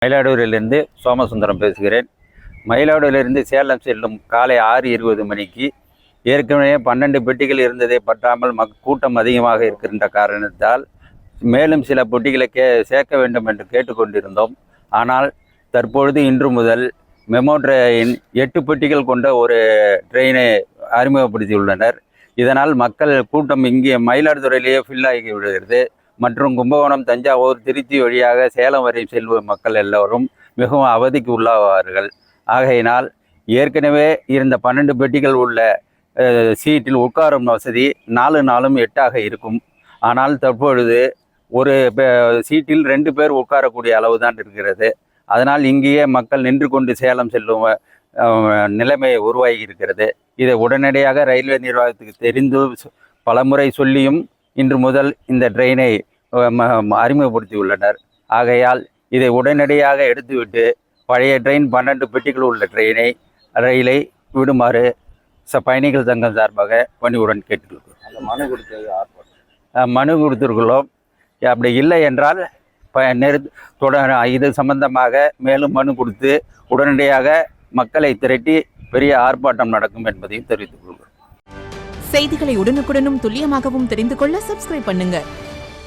மயிலாடுதுறையிலிருந்து சோமசுந்தரம் பேசுகிறேன். மயிலாடுதுறையிலிருந்து சேலம் செல்லும் காலை 6:20 மணிக்கு ஏற்கனவே 12 பெட்டிகள் இருந்ததை பற்றாமல் கூட்டம் அதிகமாக இருக்கின்ற காரணத்தால் மேலும் சில பெட்டிகளை சேர்க்க வேண்டும் என்று கேட்டுக்கொண்டிருந்தோம். ஆனால் தற்பொழுது இன்று முதல் மெமோ ட்ரெயின் 8 பெட்டிகள் கொண்ட ஒரு ட்ரெயினை அறிமுகப்படுத்தியுள்ளனர். இதனால் மக்கள் கூட்டம் இங்கே மயிலாடுதுறையிலேயே ஃபில்லாகி விடுகிறது. மற்றும் கும்பகோணம், தஞ்சாவூர், திருச்சி வழியாக சேலம் வரை செல்லும் மக்கள் எல்லோரும் மிகவும் அவதிக்கு உள்ளாவார்கள். ஆகையினால் ஏற்கனவே இருந்த 12 பெட்டிகள் உள்ள சீட்டில் உட்காரும் வசதி 4 நாளும் 8ஆக இருக்கும். ஆனால் தற்பொழுது ஒரு சீட்டில் 2 பேர் உட்காரக்கூடிய அளவு தான் இருக்கிறது. அதனால் இங்கேயே மக்கள் நின்று கொண்டு சேலம் செல்லும் நிலைமை உருவாகி இருக்கிறது. இதை உடனடியாக ரயில்வே நிர்வாகத்துக்கு தெரிந்து பலமுறை சொல்லியும் இன்று முதல் இந்த ட்ரெயினை அறிமுகப்படுத்தியுள்ளனர். ஆகையால் இதை உடனடியாக எடுத்துவிட்டு பழைய ட்ரெயின் 12 பெட்டிகள் உள்ள ரயிலை விடுமாறு பயணிகள் சங்கம் சார்பாக பணிவுடன் கேட்டுக்கொள்கிறோம். மனு கொடுத்துருக்கிறோம். அப்படி இல்லை என்றால் இது சம்பந்தமாக மேலும் மனு கொடுத்து உடனடியாக மக்களை திரட்டி பெரிய ஆர்ப்பாட்டம் நடக்கும் என்பதையும் தெரிவித்துக் கொள்கிறோம். செய்திகளை உடனுக்குடனும் துல்லியமாகவும் தெரிந்து கொள்ள சப்ஸ்கிரைப் பண்ணுங்க.